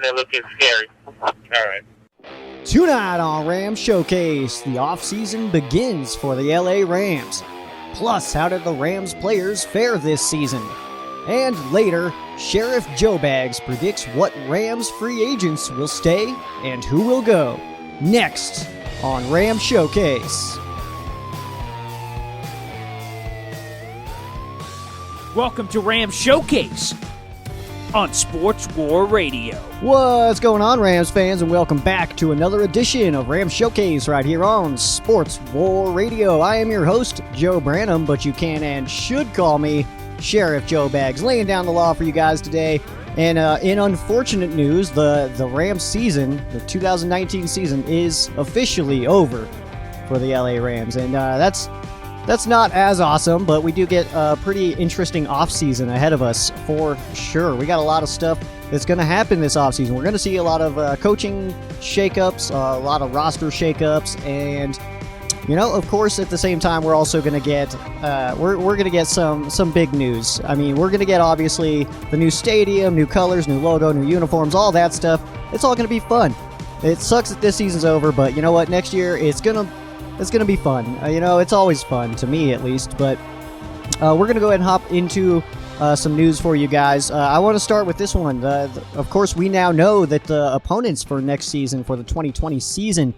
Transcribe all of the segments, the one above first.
they're looking scary. All right. Tonight on Rams Showcase, the offseason begins for the LA Rams. Plus, how did the Rams players fare this season? And later, SheriffJoeBags predicts what Rams free agents will stay and who will go. Next on Rams Showcase. Welcome to Rams Showcase on Sports War Radio. What's going on, Rams fans, and welcome back to another edition of Rams Showcase right here on Sports War Radio. I am your host, Joe Branham, but you can and should call me Sheriff Joe Bags, laying down the law for you guys today. And in unfortunate news, the Rams season, the 2019 season, is officially over for the LA Rams, and that's not as awesome, but we do get a pretty interesting offseason ahead of us for sure. We got a lot of stuff that's going to happen this offseason. We're going to see a lot of coaching shakeups, a lot of roster shakeups, and of course, at the same time, we're also going to get we're going to get some big news. I mean, we're going to get obviously the new stadium, new colors, new logo, new uniforms, all that stuff. It's all going to be fun. It sucks that this season's over, but you know what? Next year, it's gonna be fun. It's always fun, to me at least, but we're going to go ahead and hop into some news for you guys. I want to start with this one. Of course, we now know that the opponents for next season, for the 2020 season,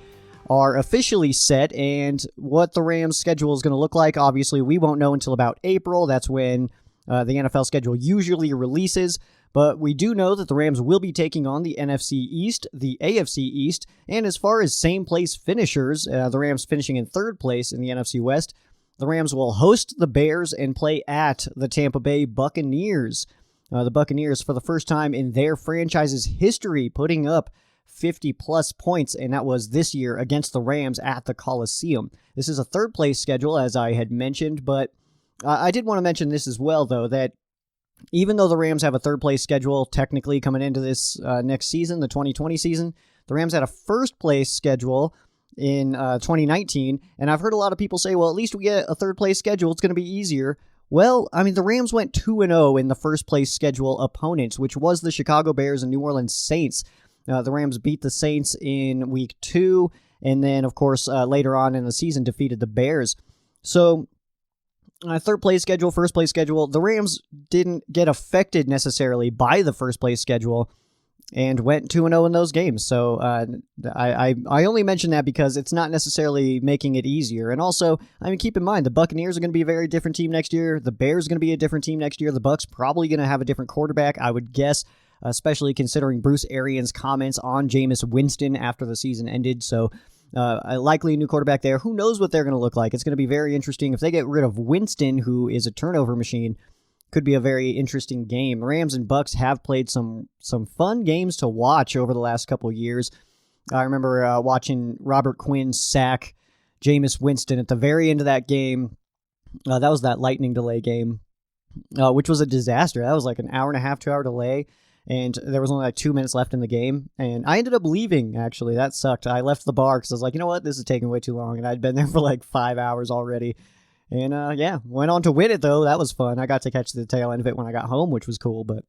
are officially set, and what the Rams' schedule is going to look like, obviously, we won't know until about April. That's when the NFL schedule usually releases. But we do know that the Rams will be taking on the NFC East, the AFC East, and as far as same-place finishers, the Rams finishing in third place in the NFC West, the Rams will host the Bears and play at the Tampa Bay Buccaneers. The Buccaneers, for the first time in their franchise's history, putting up 50-plus points, and that was this year against the Rams at the Coliseum. This is a third-place schedule, as I had mentioned, but I did want to mention this as well, though, that even though the Rams have a third-place schedule technically coming into this next season, the 2020 season, the Rams had a first-place schedule in 2019, and I've heard a lot of people say, well, at least we get a third-place schedule, it's going to be easier. Well, I mean, the Rams went 2-0 in the first-place schedule opponents, which was the Chicago Bears and New Orleans Saints. The Rams beat the Saints in Week 2, and then, of course, later on in the season defeated the Bears. So, third-place schedule, first-place schedule, the Rams didn't get affected necessarily by the first-place schedule and went 2-0 in those games. So, I only mention that because it's not necessarily making it easier. And also, I mean, keep in mind, the Buccaneers are going to be a very different team next year. The Bears are going to be a different team next year. The Bucs probably going to have a different quarterback, I would guess, especially considering Bruce Arians' comments on Jameis Winston after the season ended. So, a likely new quarterback there. Who knows what they're going to look like? It's going to be very interesting. If they get rid of Winston, who is a turnover machine, could be a very interesting game. The Rams and Bucs have played some fun games to watch over the last couple of years. I remember watching Robert Quinn sack Jameis Winston at the very end of that game. That was that lightning delay game, which was a disaster. That was like an hour and a half, 2-hour delay. And there was only like 2 minutes left in the game. And I ended up leaving, actually. That sucked. I left the bar because I was like, you know what? This is taking way too long. And I'd been there for like 5 hours already. And went on to win it, though. That was fun. I got to catch the tail end of it when I got home, which was cool. But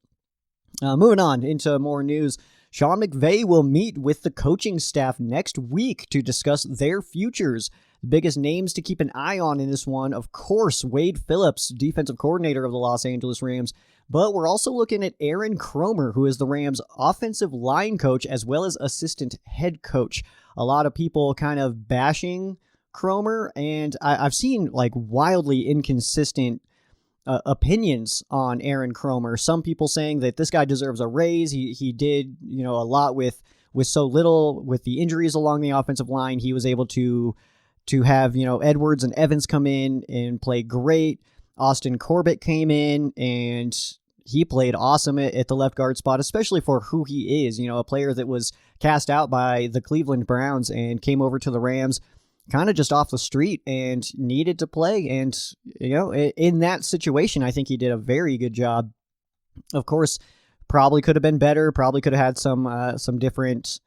moving on into more news. Sean McVay will meet with the coaching staff next week to discuss their futures. The biggest names to keep an eye on in this one, of course, Wade Phillips, defensive coordinator of the Los Angeles Rams. But we're also looking at Aaron Kromer, who is the Rams' offensive line coach as well as assistant head coach. A lot of people kind of bashing Kromer, and I've seen like wildly inconsistent opinions on Aaron Kromer. Some people saying that this guy deserves a raise. He did a lot with so little, with the injuries along the offensive line. He was able to have Edwards and Evans come in and play great. Austin Corbett came in and he played awesome at the left guard spot, especially for who he is, a player that was cast out by the Cleveland Browns and came over to the Rams kind of just off the street and needed to play. And, in that situation, I think he did a very good job. Of course, probably could have been better, probably could have had some different,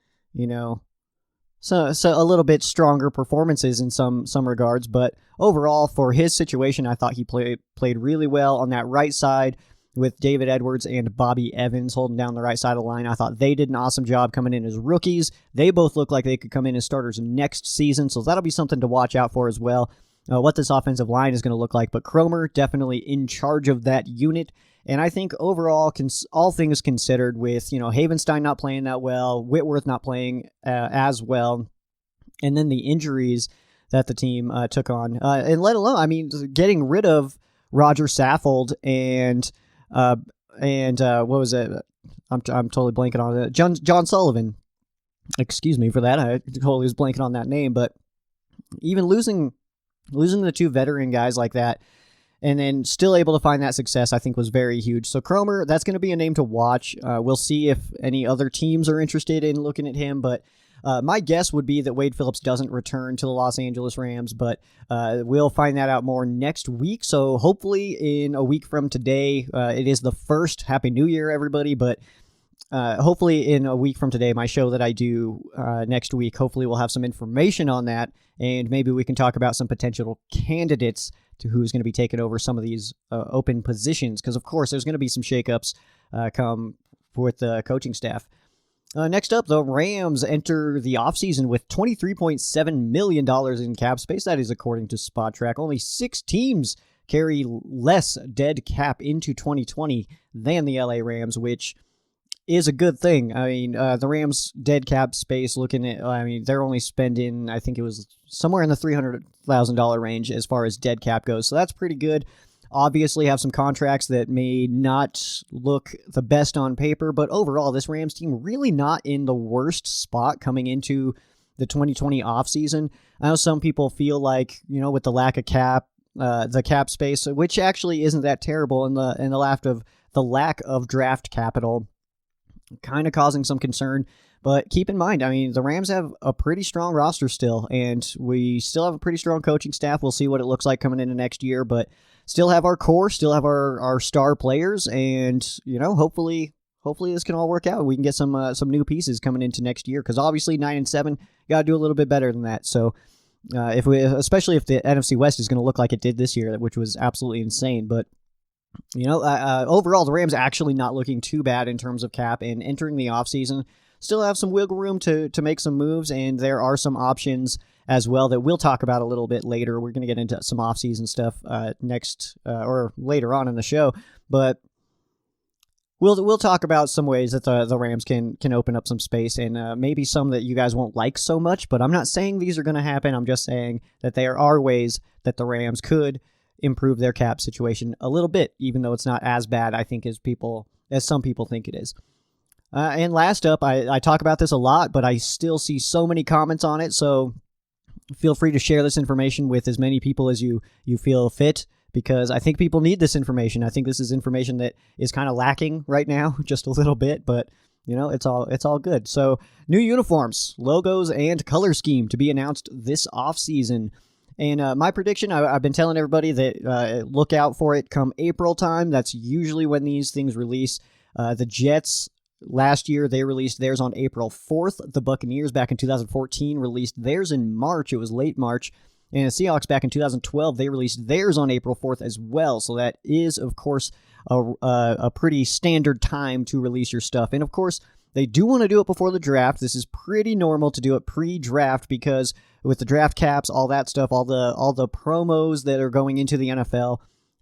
So a little bit stronger performances in some regards, but overall for his situation, I thought he played really well on that right side. with David Edwards and Bobby Evans holding down the right side of the line. I thought they did an awesome job coming in as rookies. They both look like they could come in as starters next season, so that'll be something to watch out for as well, what this offensive line is going to look like. But Cromer definitely in charge of that unit. And I think overall, all things considered, with Havenstein not playing that well, Whitworth not playing as well, and then the injuries that the team took on, and let alone, getting rid of Roger Saffold and what was it? I'm totally blanking on it. John Sullivan. Excuse me for that. I totally was blanking on that name. But even losing the two veteran guys like that, and then still able to find that success, I think was very huge. So Cromer, that's going to be a name to watch. We'll see if any other teams are interested in looking at him, but my guess would be that Wade Phillips doesn't return to the Los Angeles Rams, but we'll find that out more next week. So hopefully in a week from today, it is the 1st. Happy New Year, everybody, but hopefully in a week from today, my show that I do next week, hopefully we'll have some information on that, and maybe we can talk about some potential candidates to who's going to be taking over some of these open positions, because, of course, there's going to be some shakeups come with the coaching staff. Next up, the Rams enter the offseason with $23.7 million in cap space. That is according to Spot Track. Only 6 teams carry less dead cap into 2020 than the LA Rams, which is a good thing. The Rams' dead cap space, they're only spending, I think it was somewhere in the $300,000 range as far as dead cap goes. So that's pretty good. Obviously have some contracts that may not look the best on paper, but overall, this Rams team really not in the worst spot coming into the 2020 offseason. I know some people feel like, with the lack of cap, the cap space, which actually isn't that terrible in the lack of draft capital, kind of causing some concern. But keep in mind, the Rams have a pretty strong roster still, and we still have a pretty strong coaching staff. We'll see what it looks like coming into next year, but still have our core, still have our star players, and hopefully this can all work out. We can get some new pieces coming into next year, because obviously 9-7, got to do a little bit better than that. So especially if the NFC West is going to look like it did this year, which was absolutely insane. But overall, the Rams actually not looking too bad in terms of cap, and entering the offseason, still have some wiggle room to make some moves, and there are some options as well that we'll talk about a little bit later. We're going to get into some offseason stuff next or later on in the show, but we'll talk about some ways that the Rams can open up some space, and maybe some that you guys won't like so much, but I'm not saying these are going to happen. I'm just saying that there are ways that the Rams could improve their cap situation a little bit, even though it's not as bad, I think, as some people think it is. And last up, I talk about this a lot, but I still see so many comments on it, so feel free to share this information with as many people as you feel fit, because I think people need this information. I think this is information that is kind of lacking right now, just a little bit, but it's all good. So, new uniforms, logos, and color scheme to be announced this offseason. And my prediction, I've been telling everybody that look out for it come April time. That's usually when these things release. The Jets, last year, they released theirs on April 4th. The Buccaneers back in 2014 released theirs in March. It was late March. And the Seahawks back in 2012, they released theirs on April 4th as well. So that is, of course, a pretty standard time to release your stuff. And, of course, they do want to do it before the draft. This is pretty normal to do it pre-draft, because with the draft caps, all that stuff, all the promos that are going into the NFL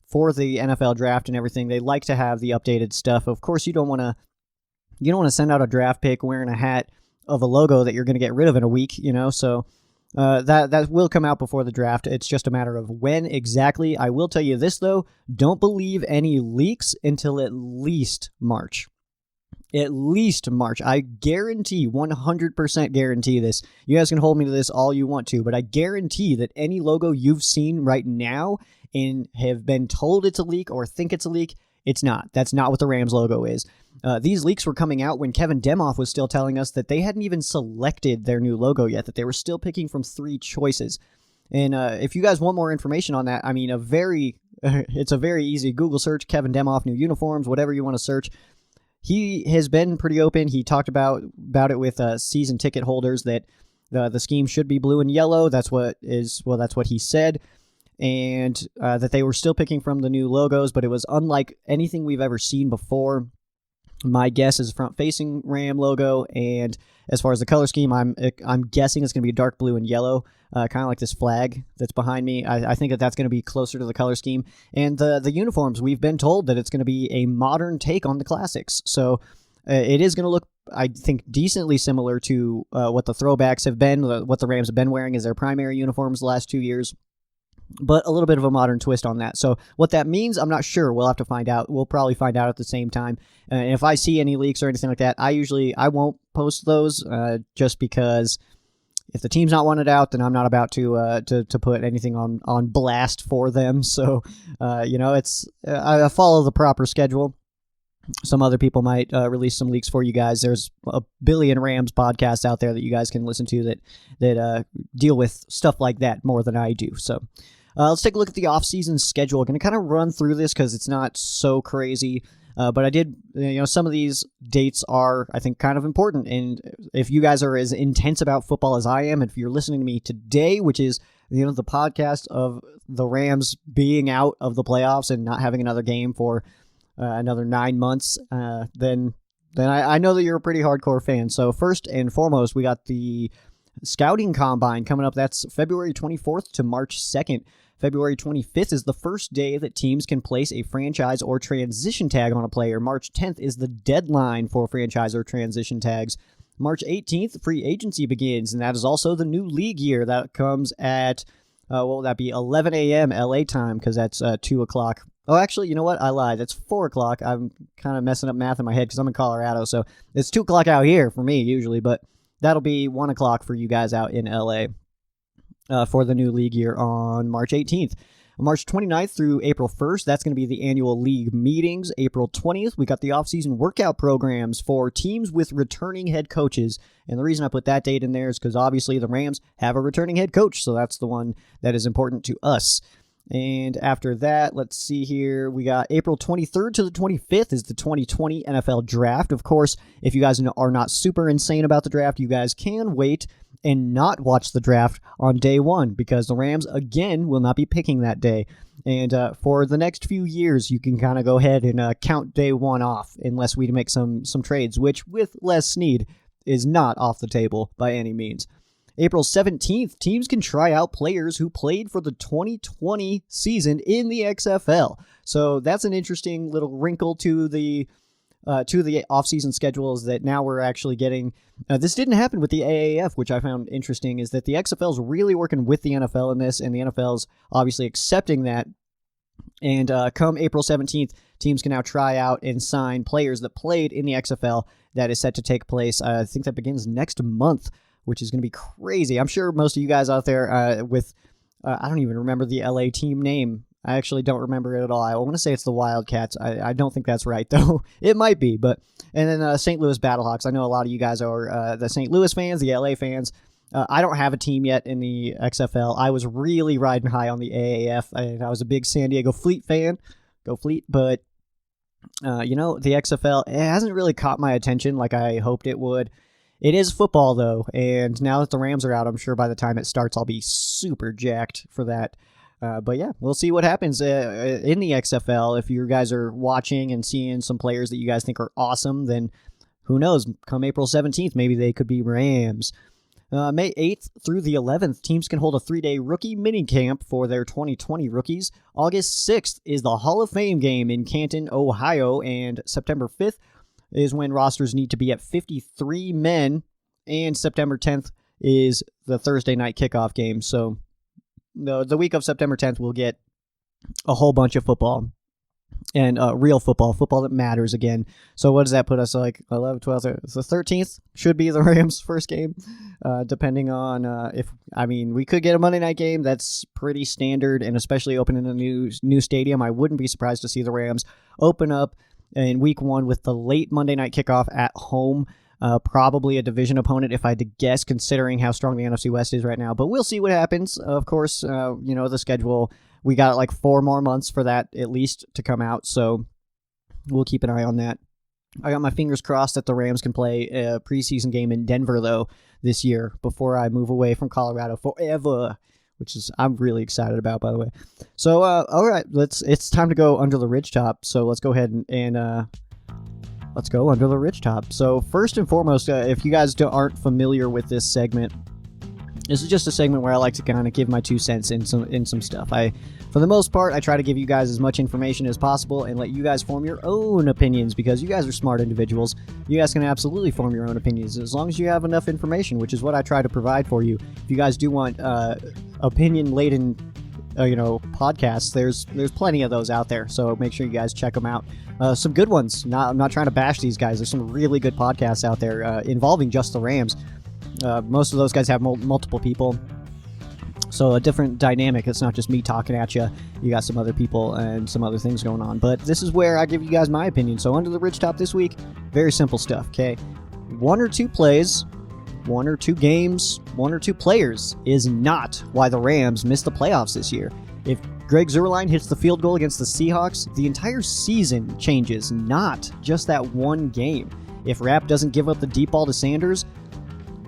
for the NFL draft and everything, they like to have the updated stuff. Of course, you don't want to send out a draft pick wearing a hat of a logo that you're going to get rid of in a week, so that will come out before the draft. It's just a matter of when exactly. I will tell you this, though, don't believe any leaks until at least March. At least March. I guarantee, 100% guarantee this. You guys can hold me to this all you want to, but I guarantee that any logo you've seen right now and have been told it's a leak or think it's a leak, it's not. That's not what the Rams logo is. These leaks were coming out when Kevin Demoff was still telling us that they hadn't even selected their new logo yet, that they were still picking from 3 choices. And if you guys want more information on that, it's a very easy Google search, Kevin Demoff new uniforms, whatever you want to search. He has been pretty open. He talked about it with season ticket holders that the scheme should be blue and yellow. That's what he said. and that they were still picking from the new logos, but it was unlike anything we've ever seen before. My guess is front-facing Ram logo, and as far as the color scheme, I'm guessing it's going to be dark blue and yellow, kind of like this flag that's behind me. I think that's going to be closer to the color scheme. And the uniforms, we've been told that it's going to be a modern take on the classics. So it is going to look, I think, decently similar to what the throwbacks have been, what the Rams have been wearing as their primary uniforms the last 2 years. But a little bit of a modern twist on that. So what that means, I'm not sure. We'll have to find out. We'll probably find out at the same time. And if I see any leaks or anything like that, I won't post those just because if the team's not wanted out, then I'm not about to put anything on blast for them. So, it's I follow the proper schedule. Some other people might release some leaks for you guys. There's a billion Rams podcasts out there that you guys can listen to that deal with stuff like that more than I do. So let's take a look at the offseason schedule. I'm going to kind of run through this because it's not so crazy. But I did, some of these dates are, I think, kind of important. And if you guys are as intense about football as I am, and if you're listening to me today, which is, the podcast of the Rams being out of the playoffs and not having another game for another 9 months, then I know that you're a pretty hardcore fan. So first and foremost, we got the Scouting Combine coming up. That's February 24th to March 2nd. February 25th is the first day that teams can place a franchise or transition tag on a player. March 10th is the deadline for franchise or transition tags. March 18th, free agency begins, and that is also the new league year. That comes at, what will that be, 11 a.m. LA time, because that's 2 o'clock. Oh, actually, you know what? I lied. It's 4 o'clock. I'm kind of messing up math in my head because I'm in Colorado, so it's 2 o'clock out here for me usually, but that'll be 1 o'clock for you guys out in LA for the new league year on March 18th. March 29th through April 1st, that's going to be the annual league meetings. April 20th, we got the offseason workout programs for teams with returning head coaches. And the reason I put that date in there is because obviously the Rams have a returning head coach, so that's the one that is important to us. And after that, let's see here, we got April 23rd to the 25th is the 2020 NFL Draft. Of course, if you guys are not super insane about the draft, you guys can wait and not watch the draft on day one because the Rams, again, will not be picking that day. And for the next few years, you can kind of go ahead and count day one off unless we make some trades, which with Les Snead is not off the table by any means. April 17th, teams can try out players who played for the 2020 season in the XFL. So that's an interesting little wrinkle to the offseason schedules that now we're actually getting. This didn't happen with the AAF, which I found interesting, is that the XFL is really working with the NFL in this, and the NFL is obviously accepting that. And come April 17th, teams can now try out and sign players that played in the XFL. That is set to take place, I think that begins next month, which is going to be crazy. I'm sure most of you guys out there I don't even remember the LA team name. I actually don't remember it at all. I want to say it's the Wildcats. I don't think that's right, though. It might be, but... And then St. Louis Battlehawks. I know a lot of you guys are the St. Louis fans, the LA fans. I don't have a team yet in the XFL. I was really riding high on the AAF, and I was a big San Diego Fleet fan. Go Fleet, but... the XFL, it hasn't really caught my attention like I hoped it would. It is football, though, and now that the Rams are out, I'm sure by the time it starts, I'll be super jacked for that. But yeah, we'll see what happens in the XFL. If you guys are watching and seeing some players that you guys think are awesome, then who knows? Come April 17th, maybe they could be Rams. May 8th through the 11th, teams can hold a 3-day rookie minicamp for their 2020 rookies. August 6th is the Hall of Fame game in Canton, Ohio, and September 5th is when rosters need to be at 53 men, and September 10th is the Thursday night kickoff game. So the week of September 10th, we'll get a whole bunch of football, and real football that matters again. So what does that put us, like 11, 12, the 13th should be the Rams' first game, depending on we could get a Monday night game. That's pretty standard, and especially opening a new stadium, I wouldn't be surprised to see the Rams open up in week one with the late Monday night kickoff at home. Probably a division opponent, if I had to guess, considering how strong the NFC West is right now. But we'll see what happens. Of course, the schedule, we got like 4 more months for that at least to come out. So we'll keep an eye on that. I got my fingers crossed that the Rams can play a preseason game in Denver, though, this year before I move away from Colorado forever. which is I'm really excited about, by the way. So, all right, it's time to go under the ridgetop. So let's go ahead and let's go under the ridgetop. So first and foremost, if you guys aren't familiar with this segment, this is just a segment where I like to kind of give my 2 cents in some stuff. For the most part, I try to give you guys as much information as possible and let you guys form your own opinions, because you guys are smart individuals. You guys can absolutely form your own opinions as long as you have enough information, which is what I try to provide for you. If you guys do want opinion-laden podcasts, there's plenty of those out there, so make sure you guys check them out. Some good ones. I'm not trying to bash these guys. There's some really good podcasts out there involving just the Rams. Most of those guys have multiple people, so a different dynamic. It's not just me talking at you. You got some other people and some other things going on, but this is where I give you guys my opinion. So under the ridgetop this week, very simple stuff, okay? 1 or 2 plays, 1 or 2 games, 1 or 2 players is not why the Rams missed the playoffs this year. If Greg Zuerlein hits the field goal against the Seahawks, the entire season changes, not just that one game. If Rapp doesn't give up the deep ball to Sanders,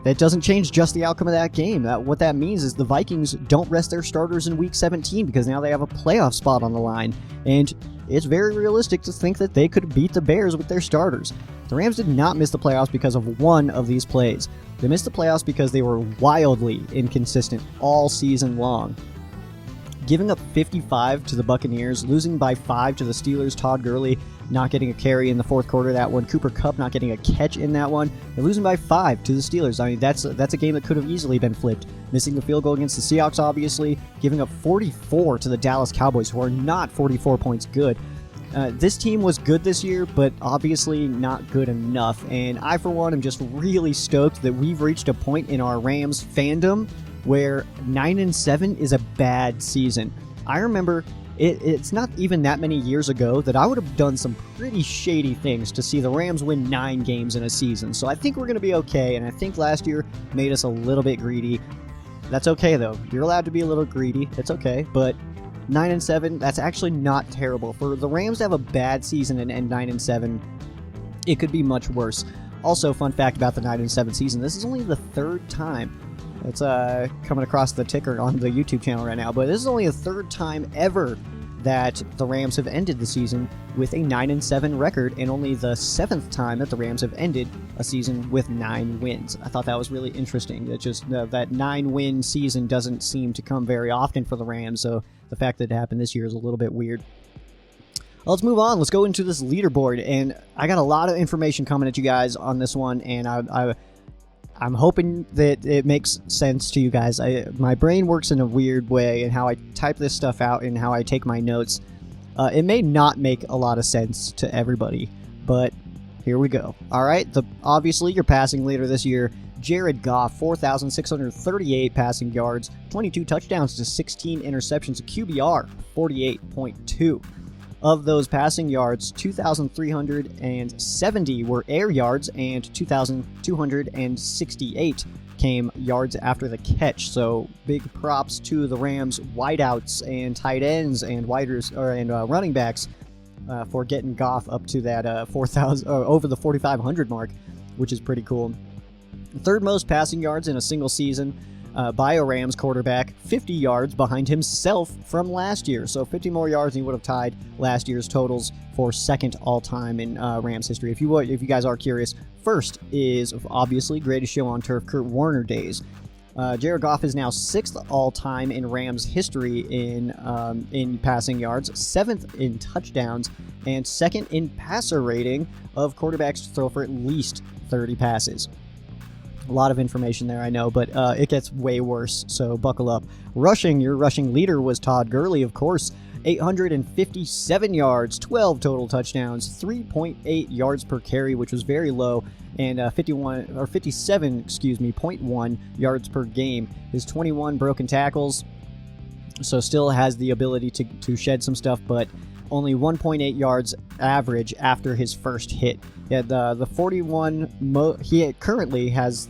that doesn't change just the outcome of that game. What that means is the Vikings don't rest their starters in Week 17 because now they have a playoff spot on the line, and it's very realistic to think that they could beat the Bears with their starters. The Rams did not miss the playoffs because of one of these plays. They missed the playoffs because they were wildly inconsistent all season long. Giving up 55 to the Buccaneers, losing by 5 to the Steelers, Todd Gurley not getting a carry in the fourth quarter of that one, Cooper Kupp not getting a catch in that one. They're losing by 5 to the Steelers. I mean, that's a game that could have easily been flipped. Missing the field goal against the Seahawks, obviously. Giving up 44 to the Dallas Cowboys, who are not 44 points good. This team was good this year, but obviously not good enough. And I, for one, am just really stoked that we've reached a point in our Rams fandom where 9-7 is a bad season. I remember it's not even that many years ago that I would have done some pretty shady things to see the Rams win 9 games in a season. So I think we're going to be okay, and I think last year made us a little bit greedy. That's okay, though. You're allowed to be a little greedy. It's okay, but 9-7, that's actually not terrible. For the Rams to have a bad season and end 9-7, it could be much worse. Also, fun fact about the 9-7 season, this is only the 3rd time. It's coming across the ticker on the YouTube channel right now, but this is only the 3rd time ever that the Rams have ended the season with a 9-7 record, and only the 7th time that the Rams have ended a season with 9 wins. I thought that was really interesting. That just that 9-win season doesn't seem to come very often for the Rams, so the fact that it happened this year is a little bit weird. Let's move on. Let's go into this leaderboard, and I got a lot of information coming at you guys on this one, and I'm hoping that it makes sense to you guys. My brain works in a weird way in how I type this stuff out and how I take my notes. It may not make a lot of sense to everybody, but here we go. All right, obviously your passing leader this year, Jared Goff, 4,638 passing yards, 22 touchdowns to 16 interceptions, a QBR 48.2. Of those passing yards, 2,370 were air yards, and 2,268 came yards after the catch. So big props to the Rams wideouts and tight ends and running backs for getting Goff up to that 4,000 over the 4,500 mark, which is pretty cool. Third most passing yards in a single season by a Rams quarterback, 50 yards behind himself from last year. So 50 more yards and he would have tied last year's totals for second all-time in Rams history. If you guys are curious, first is obviously greatest show on turf, Kurt Warner days. Jared Goff is now 6th all-time in Rams history in passing yards, 7th in touchdowns, and 2nd in passer rating of quarterbacks to throw for at least 30 passes. A lot of information there, I know, but it gets way worse, so buckle up. Rushing, your rushing leader was Todd Gurley, of course. 857 yards, 12 total touchdowns, 3.8 yards per carry, which was very low, and 57.1 yards per game. His 21 broken tackles, so still has the ability to shed some stuff, but only 1.8 yards average after his first hit. Yeah, the 41 he currently has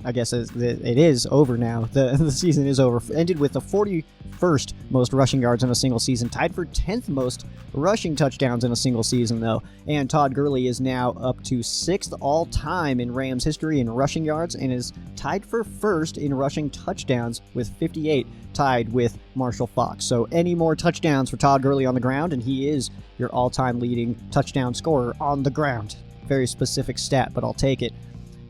I guess it is over now. The season is over. Ended with the 41st most rushing yards in a single season, tied for 10th most rushing touchdowns in a single season, though. And Todd Gurley is now up to 6th all-time in Rams history in rushing yards and is tied for 1st in rushing touchdowns with 58, tied with Marshall Faulk. So any more touchdowns for Todd Gurley on the ground, and he is your all-time leading touchdown scorer on the ground. Very specific stat, but I'll take it.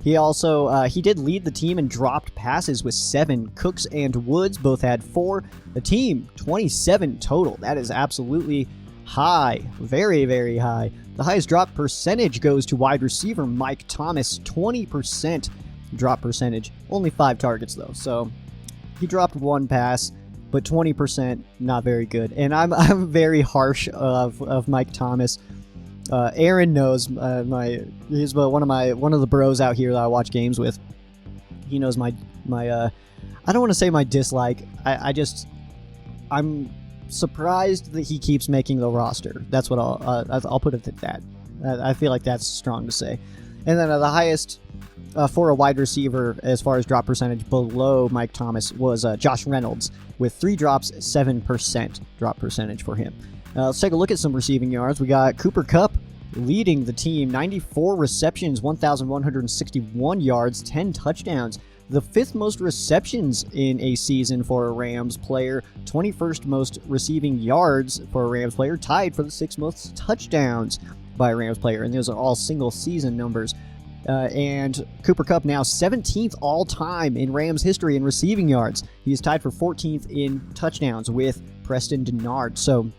He also, he did lead the team in dropped passes with 7. Cooks and Woods both had 4. The team, 27 total. That is absolutely high. Very, very high. The highest drop percentage goes to wide receiver Mike Thomas, 20% drop percentage. Only 5 targets, though. So he dropped 1 pass, but 20%, not very good. And I'm very harsh of Mike Thomas. Aaron knows he's one of the bros out here that I watch games with. He knows my I don't want to say my dislike. I'm surprised that he keeps making the roster. That's what I'll put it at that. I feel like that's strong to say. And then the highest for a wide receiver as far as drop percentage below Mike Thomas was Josh Reynolds with 3 drops, 7% drop percentage for him. Let's take a look at some receiving yards. We got Cooper Kupp leading the team, 94 receptions, 1,161 yards, 10 touchdowns. The 5th most receptions in a season for a Rams player, 21st most receiving yards for a Rams player, tied for the 6th most touchdowns by a Rams player. And those are all single season numbers. And Cooper Kupp now 17th all-time in Rams history in receiving yards. He is tied for 14th in touchdowns with Preston Denard. So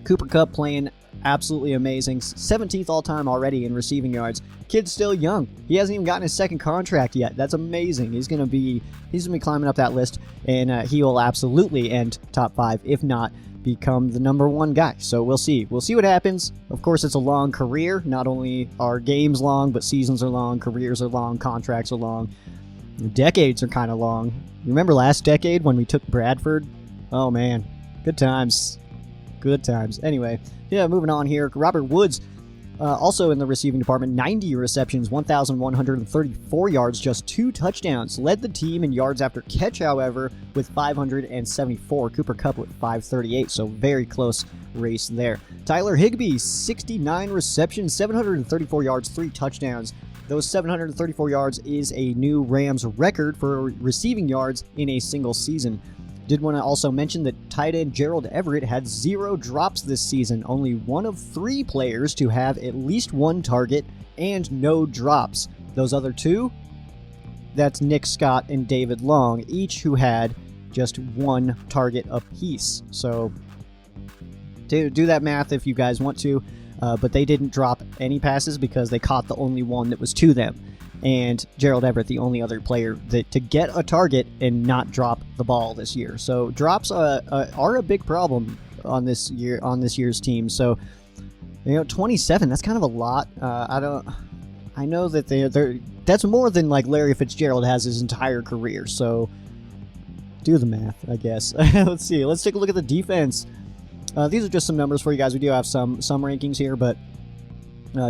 Cooper Kupp playing absolutely amazing. 17th all-time already in receiving yards. Kid's still young. He hasn't even gotten his second contract yet. That's amazing. He's gonna be climbing up that list, and he will absolutely end top 5, if not become the number 1 guy. So we'll see. We'll see what happens. Of course, it's a long career. Not only are games long, but seasons are long, careers are long, contracts are long. Decades are kind of long. Remember last decade when we took Bradford? Oh man, good times. Good times. Anyway, yeah, moving on here. Robert Woods, also in the receiving department, 90 receptions, 1,134 yards, just 2 touchdowns. Led the team in yards after catch, however, with 574. Cooper Kupp with 538, so very close race there. Tyler Higbee, 69 receptions, 734 yards, 3 touchdowns. Those 734 yards is a new Rams record for receiving yards in a single season. Did want to also mention that tight end Gerald Everett had 0 drops this season, only one of 3 players to have at least 1 target and no drops. Those other 2, that's Nick Scott and David Long, each who had just 1 target apiece. So do that math if you guys want to, but they didn't drop any passes because they caught the only one that was to them. And Gerald Everett, the only other player to get a target and not drop the ball this year. So drops are a big problem on this year's team. So 27, that's kind of a lot. I know that that's more than like Larry Fitzgerald has his entire career. So do the math, I guess. Let's see. Let's take a look at the defense. These are just some numbers for you guys. We do have some rankings here, but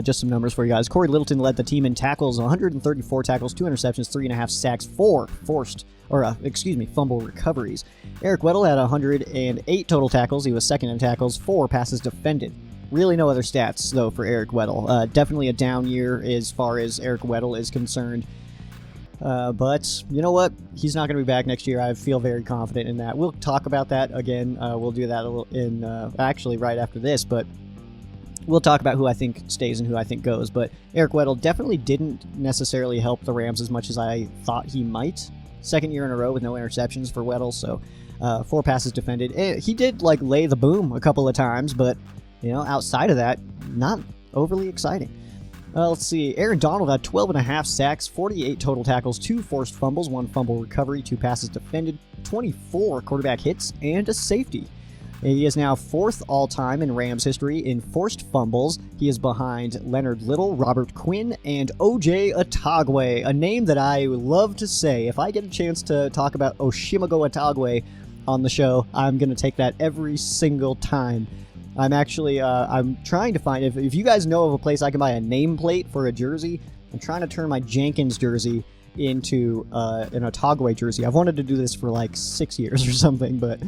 just some numbers for you guys. Corey Littleton led the team in tackles, 134 tackles, 2 interceptions, 3.5 sacks, 4 fumble recoveries. Eric Weddle had 108 total tackles. He was 2nd in tackles, 4 passes defended. Really no other stats, though, for Eric Weddle. Definitely a down year as far as Eric Weddle is concerned. But you know what? He's not going to be back next year. I feel very confident in that. We'll talk about that again. We'll do that a little actually right after this, but we'll talk about who I think stays and who I think goes. But Eric Weddle definitely didn't necessarily help the Rams as much as I thought he might. 2nd year in a row with no interceptions for Weddle, so 4 passes defended. He did lay the boom a couple of times, but outside of that, not overly exciting. Let's see. Aaron Donald had 12.5 sacks, 48 total tackles, 2 forced fumbles, 1 fumble recovery, 2 passes defended, 24 quarterback hits, and a safety. He is now 4th all-time in Rams history in forced fumbles. He is behind Leonard Little, Robert Quinn, and O.J. Otagwe, a name that I love to say. If I get a chance to talk about Oshimago Otagwe on the show, I'm going to take that every single time. I'm actually I'm trying to find, if you guys know of a place I can buy a nameplate for a jersey, I'm trying to turn my Jenkins jersey into an Ottaway jersey. I've wanted to do this for like 6 years or something, but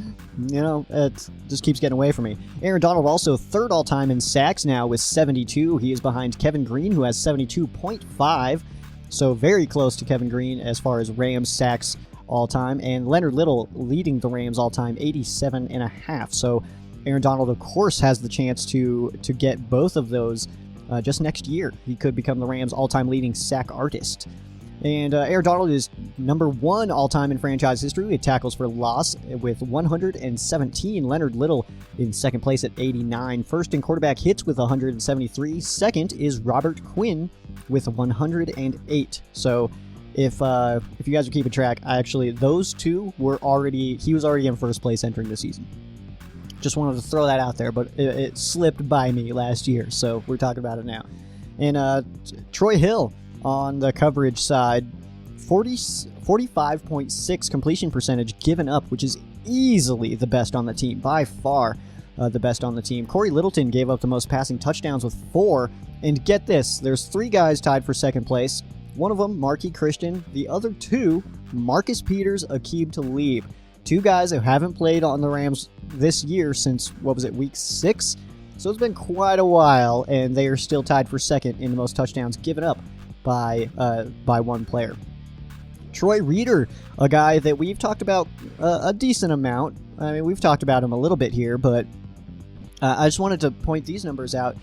it just keeps getting away from me. Aaron Donald also third all-time in sacks now with 72. He is behind Kevin Green, who has 72.5, so very close to Kevin Green as far as Rams sacks all-time, and Leonard Little leading the Rams all-time, 87.5. So Aaron Donald, of course, has the chance to get both of those just next year. He could become the Rams' all-time leading sack artist. And Aaron Donald is number 1 all-time in franchise history with tackles for loss with 117. Leonard Little in second place at 89. First in quarterback hits with 173. Second is Robert Quinn with 108. So if you guys are keeping track, those two he was already in first place entering the season. Just wanted to throw that out there, but it slipped by me last year, so we're talking about it now. And Troy Hill on the coverage side, 45.6 completion percentage given up, which is easily the best on the team, by far the best on the team. Corey Littleton gave up the most passing touchdowns with 4, and get this, there's 3 guys tied for second place. One of them, Marquis Christian. The other 2, Marcus Peters, Aqib Talib. 2 guys who haven't played on the Rams this year since, week 6? So it's been quite a while, and they are still tied for second in the most touchdowns given up by one player. Troy Reeder, a guy that we've talked about a decent amount. I mean, we've talked about him a little bit here, but I just wanted to point these numbers out.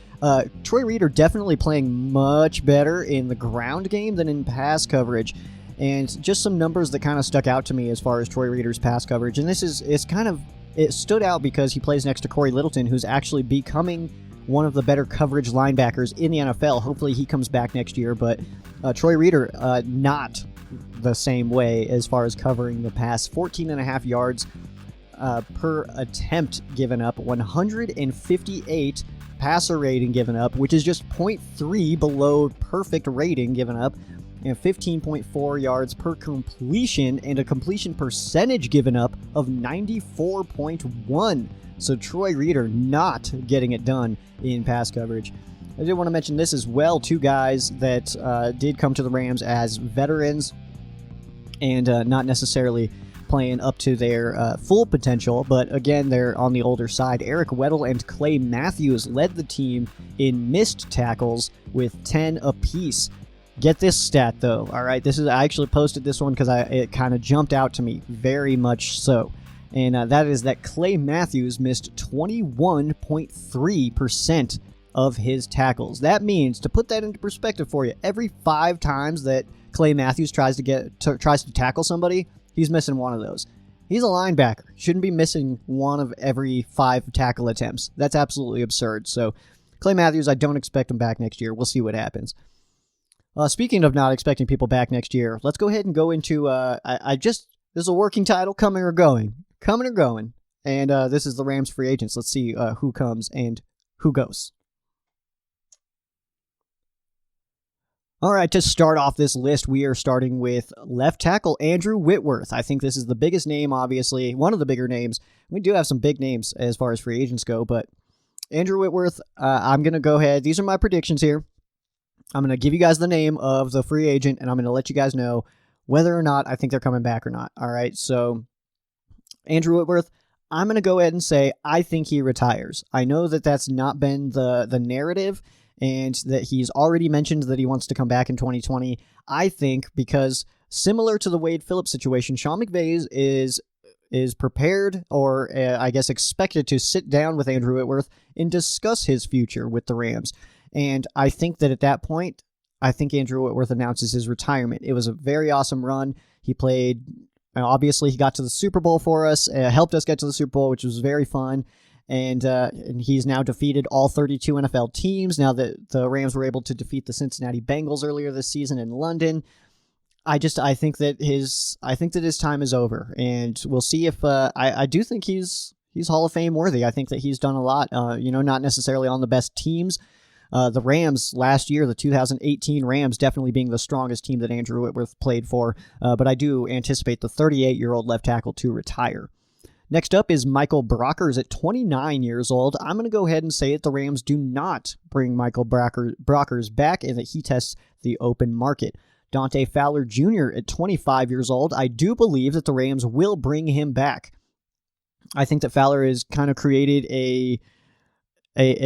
Troy Reeder definitely playing much better in the ground game than in pass coverage. And just some numbers that kind of stuck out to me as far as Troy Reeder's pass coverage. And it stood out because he plays next to Corey Littleton, who's actually becoming one of the better coverage linebackers in the NFL. Hopefully he comes back next year, but Troy Reeder, not the same way as far as covering the pass. 14.5 yards per attempt given up, 158 passer rating given up, which is just 0.3 below perfect rating given up, and 15.4 yards per completion, and a completion percentage given up of 94.1. So Troy Reeder not getting it done in pass coverage. I did want to mention this as well. 2 guys that did come to the Rams as veterans and not necessarily playing up to their full potential, but again, they're on the older side. Eric Weddle and Clay Matthews led the team in missed tackles with 10 apiece. Get this stat, though, all right? I actually posted this one because it kind of jumped out to me, very much so. And that is that Clay Matthews missed 21.3% of his tackles. That means, to put that into perspective for you, every 5 times that Clay Matthews tries to tackle somebody, he's missing one of those. He's a linebacker. Shouldn't be missing one of every 5 tackle attempts. That's absolutely absurd. So, Clay Matthews, I don't expect him back next year. We'll see what happens. Speaking of not expecting people back next year, let's go ahead and go into, this is a working title, coming or going. Coming or going. And this is the Rams free agents. Let's see who comes and who goes. All right, to start off this list, we are starting with left tackle Andrew Whitworth. I think this is the biggest name, obviously, one of the bigger names. We do have some big names as far as free agents go, but Andrew Whitworth, I'm going to go ahead. These are my predictions here. I'm going to give you guys the name of the free agent, and I'm going to let you guys know whether or not I think they're coming back or not. All right, so Andrew Whitworth, I'm going to go ahead and say I think he retires. I know that that's not been the narrative, and that he's already mentioned that he wants to come back in 2020. I think because similar to the Wade Phillips situation, Sean McVay is prepared, or I guess expected, to sit down with Andrew Whitworth and discuss his future with the Rams. And I think that at that point, I think Andrew Whitworth announces his retirement. It was a very awesome run. He played, obviously he got to the Super Bowl for us, helped us get to the Super Bowl, which was very fun. And he's now defeated all 32 NFL teams. Now that the Rams were able to defeat the Cincinnati Bengals earlier this season in London, I think that his time is over, and we'll see if I do think he's Hall of Fame worthy. I think that he's done a lot. Not necessarily on the best teams. The Rams last year, the 2018 Rams, definitely being the strongest team that Andrew Whitworth played for. But I do anticipate the 38-year-old left tackle to retire. Next up is Michael Brockers at 29 years old. I'm going to go ahead and say that the Rams do not bring Michael Brockers back and that he tests the open market. Dante Fowler Jr. at 25 years old. I do believe that the Rams will bring him back. I think that Fowler has kind of created a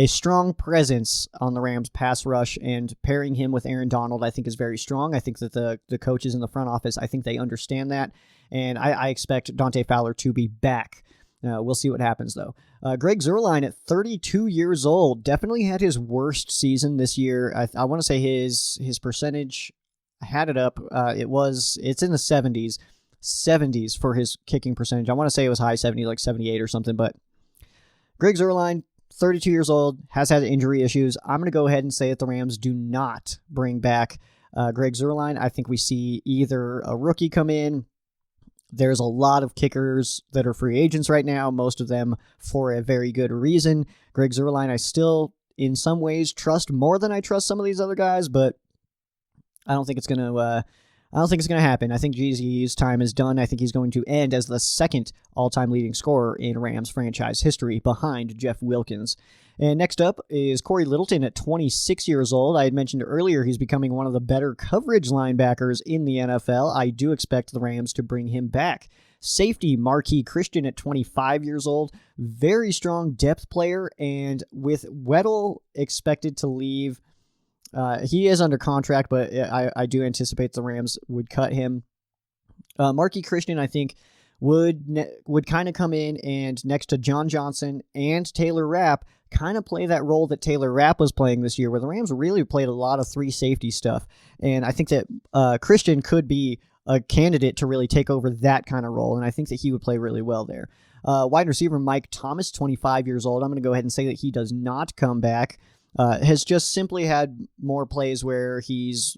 strong presence on the Rams pass rush, and pairing him with Aaron Donald I think is very strong. I think that the coaches in the front office, I think they understand that, and I expect Dante Fowler to be back. We'll see what happens, though. Greg Zuerlein at 32 years old definitely had his worst season this year. I want to say his percentage, I had it up. It's in the 70s for his kicking percentage. I want to say it was high 70, like 78 or something. But Greg Zuerlein, 32 years old, has had injury issues. I'm going to go ahead and say that the Rams do not bring back Greg Zuerlein. I think we see either a rookie come in. There's a lot of kickers that are free agents right now, most of them for a very good reason. Greg Zuerlein, I still, in some ways, trust more than I trust some of these other guys, but I don't think it's going to happen. I think GZ's time is done. I think he's going to end as the second all-time leading scorer in Rams franchise history, behind Jeff Wilkins. And next up is Corey Littleton at 26 years old. I had mentioned earlier he's becoming one of the better coverage linebackers in the NFL. I do expect the Rams to bring him back. Safety Marquis Christian at 25 years old. Very strong depth player, and with Weddle expected to leave, he is under contract, but I do anticipate the Rams would cut him. Marquis Christian, I think, would kind of come in and next to John Johnson and Taylor Rapp, kind of play that role that Taylor Rapp was playing this year, where the Rams really played a lot of three safety stuff. And I think that Christian could be a candidate to really take over that kind of role, and I think that he would play really well there. Wide receiver Mike Thomas, 25 years old. I'm going to go ahead and say that he does not come back. Has just simply had more plays where he's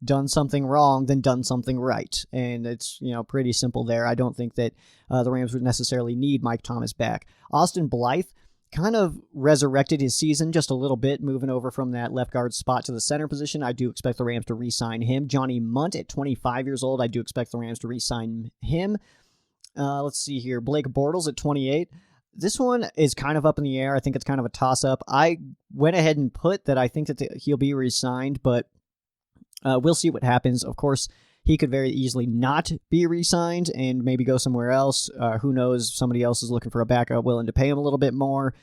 done something wrong than done something right. And it's, pretty simple there. I don't think that the Rams would necessarily need Mike Thomas back. Austin Blythe kind of resurrected his season just a little bit, moving over from that left guard spot to the center position. I do expect the Rams to re-sign him. Johnny Munt at 25 years old. I do expect the Rams to re-sign him. Let's see here. Blake Bortles at 28. This one is kind of up in the air. I think it's kind of a toss-up. I went ahead and put that I think that he'll be re-signed, but we'll see what happens. Of course, he could very easily not be re-signed and maybe go somewhere else. Who knows? Somebody else is looking for a backup, willing to pay him a little bit more.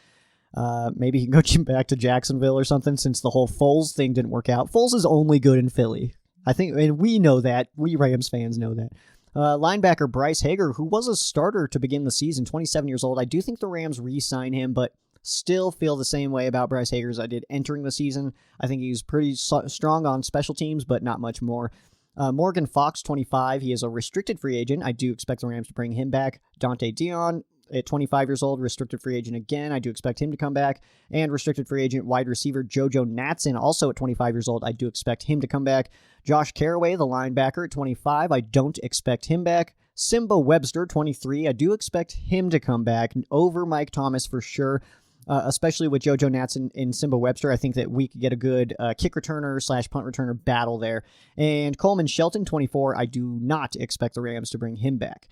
Maybe he can go back to Jacksonville or something, since the whole Foles thing didn't work out. Foles is only good in Philly. I think, and we know that. We Rams fans know that. Linebacker Bryce Hager, who was a starter to begin the season, 27 years old. I do think the Rams re-sign him, but still feel the same way about Bryce Hager as I did entering the season. I think he's pretty strong on special teams, but not much more. Morgan Fox, 25. He is a restricted free agent. I do expect the Rams to bring him back. Dante Dion, at 25 years old, restricted free agent again. I do expect him to come back. And restricted free agent wide receiver JoJo Natson, also at 25 years old. I do expect him to come back. Josh Caraway, the linebacker, at 25. I don't expect him back. Simba Webster, 23. I do expect him to come back over Mike Thomas for sure. Especially with JoJo Natson and Simba Webster, I think that we could get a good kick returner / punt returner battle there. And Coleman Shelton, 24, I do not expect the Rams to bring him back.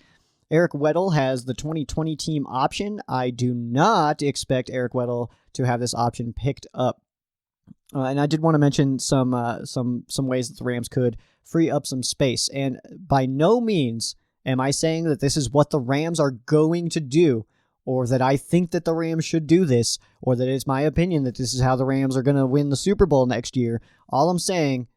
Eric Weddle has the 2020 team option. I do not expect Eric Weddle to have this option picked up. And I did want to mention some ways that the Rams could free up some space. And by no means am I saying that this is what the Rams are going to do, or that I think that the Rams should do this, or that it's my opinion that this is how the Rams are going to win the Super Bowl next year. All I'm saying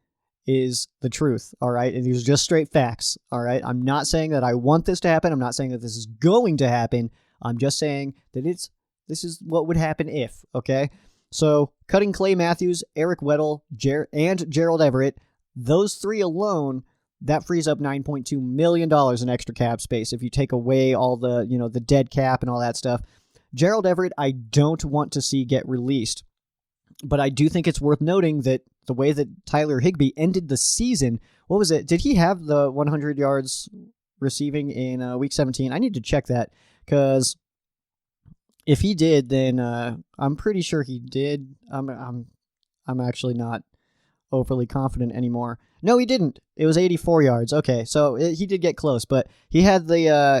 is the truth, all right? And these are just straight facts, all right? I'm not saying that I want this to happen. I'm not saying that this is going to happen. I'm just saying that this is what would happen if, okay? So cutting Clay Matthews, Eric Weddle, and Gerald Everett, those three alone, that frees up $9.2 million in extra cap space if you take away all the, the dead cap and all that stuff. Gerald Everett, I don't want to see get released. But I do think it's worth noting that the way that Tyler Higbee ended the season, what was it? Did he have the 100 yards receiving in Week 17? I need to check that, because if he did, then I'm pretty sure he did. I'm actually not overly confident anymore. No, he didn't. It was 84 yards. Okay, so he did get close, but he had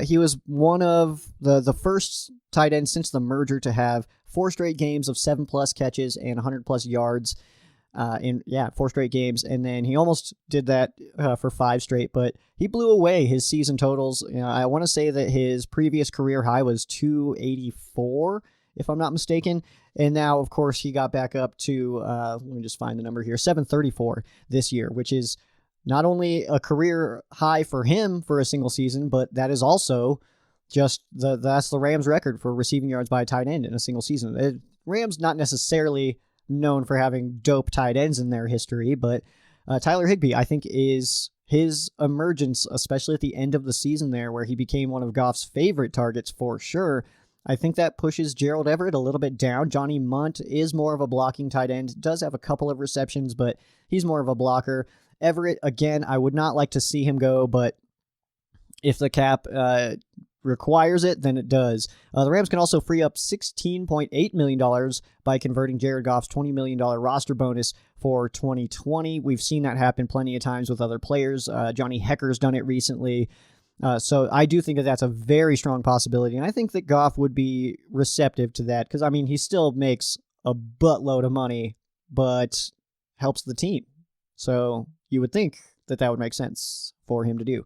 he was one of the first tight ends since the merger to have 4 straight games of 7+ catches and 100+ yards. in 4 straight games, and then he almost did that for 5 straight, but he blew away his season totals. I want to say that his previous career high was 284, if I'm not mistaken, and now, of course, he got back up to, let me just find the number here, 734 this year, which is not only a career high for him for a single season, but that is also just that's the Rams record for receiving yards by a tight end in a single season. Rams not necessarily known for having dope tight ends in their history, but Tyler Higbee, I think, is his emergence, especially at the end of the season there, where he became one of Goff's favorite targets for sure. I think that pushes Gerald Everett a little bit down. Johnny Munt is more of a blocking tight end, does have a couple of receptions, but he's more of a blocker. Everett, again, I would not like to see him go, but if the cap requires it, then it does. The Rams can also free up $16.8 million by converting Jared Goff's $20 million roster bonus for 2020. We've seen that happen plenty of times with other players. Johnny Hecker's done it recently. So I do think that that's a very strong possibility, and I think that Goff would be receptive to that because, I mean, he still makes a buttload of money, but helps the team. So you would think that that would make sense for him to do.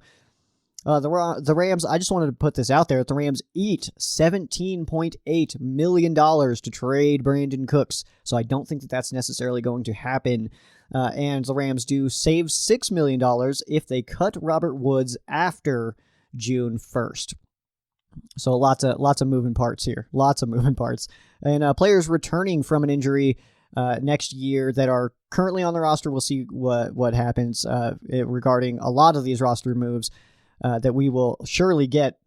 The Rams, I just wanted to put this out there, the Rams eat $17.8 million to trade Brandon Cooks, so I don't think that that's necessarily going to happen. And the Rams do save $6 million if they cut Robert Woods after June 1st. So lots of moving parts here. Lots of moving parts. And players returning from an injury next year that are currently on the roster, we'll see what happens regarding a lot of these roster moves that we will surely get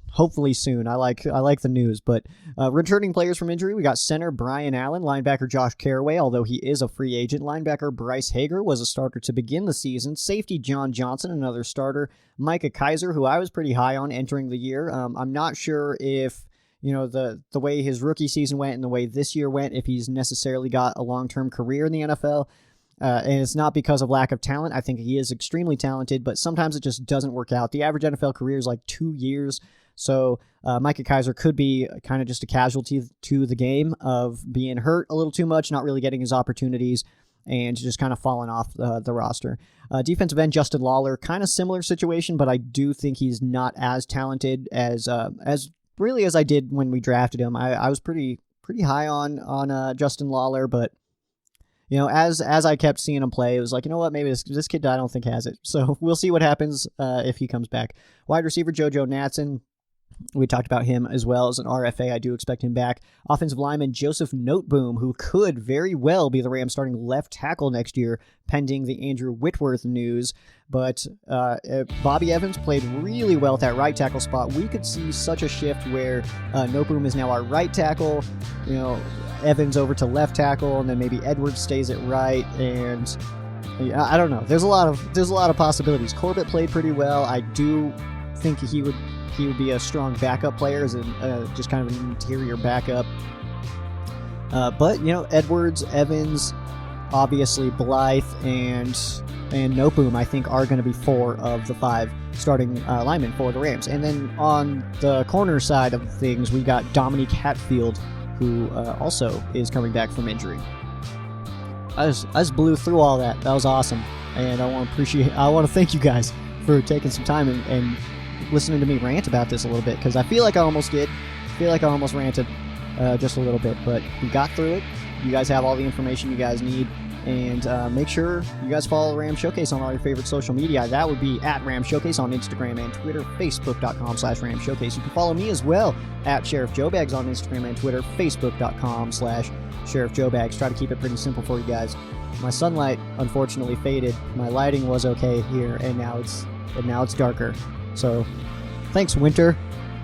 hopefully soon. I like the news, but returning players from injury, we got center Brian Allen, linebacker Josh Carraway, although he is a free agent. Linebacker Bryce Hager was a starter to begin the season. Safety John Johnson, another starter. Micah Kaiser, who I was pretty high on entering the year. I'm not sure if the way his rookie season went and the way this year went, if he's necessarily got a long-term career in the NFL. And it's not because of lack of talent. I think he is extremely talented, but sometimes it just doesn't work out. The average NFL career is like 2 years. So Micah Kaiser could be kind of just a casualty to the game of being hurt a little too much, not really getting his opportunities, and just kind of falling off the roster. Defensive end Justin Lawler, kind of similar situation, but I do think he's not as talented as really as I did when we drafted him. I was pretty high on Justin Lawler, but as I kept seeing him play, it was like, you know what, maybe this kid I don't think has it. So we'll see what happens if he comes back. Wide receiver JoJo Natson, we talked about him as well as an RFA. I do expect him back. Offensive lineman Joseph Noteboom, who could very well be the Rams starting left tackle next year, pending the Andrew Whitworth news. But Bobby Evans played really well at that right tackle spot. We could see such a shift where Noteboom is now our right tackle, Evans over to left tackle, and then maybe Edwards stays at right, and I don't know. There's a lot of possibilities. Corbett played pretty well. I do think he would be a strong backup player, as just kind of an interior backup. But Edwards, Evans, obviously Blythe, and Noteboom, I think, are going to be 4 of the 5 starting linemen for the Rams. And then on the corner side of things, we got Dominique Hatfield, who also is coming back from injury. I just blew through all that. That was awesome, and I want to thank you guys for taking some time and listening to me rant about this a little bit, because I feel like I almost did. I feel like I almost ranted just a little bit, but we got through it. You guys have all the information you guys need, and make sure you guys follow Rams Showcase on all your favorite social media. That would be at Rams Showcase on Instagram and Twitter, Facebook.com/Rams Showcase. You can follow me as well at SheriffJoeBags on Instagram and Twitter, Facebook.com/SheriffJoeBags. Try to keep it pretty simple for you guys. My sunlight unfortunately faded. My lighting was okay here, and now it's darker. So, thanks, winter.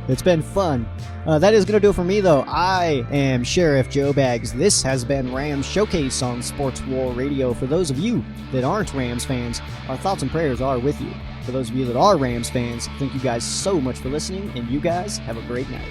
It's been fun. That is going to do it for me, though. I am Sheriff Joe Bags. This has been Rams Showcase on Sports War Radio. For those of you that aren't Rams fans, our thoughts and prayers are with you. For those of you that are Rams fans, thank you guys so much for listening, and you guys have a great night.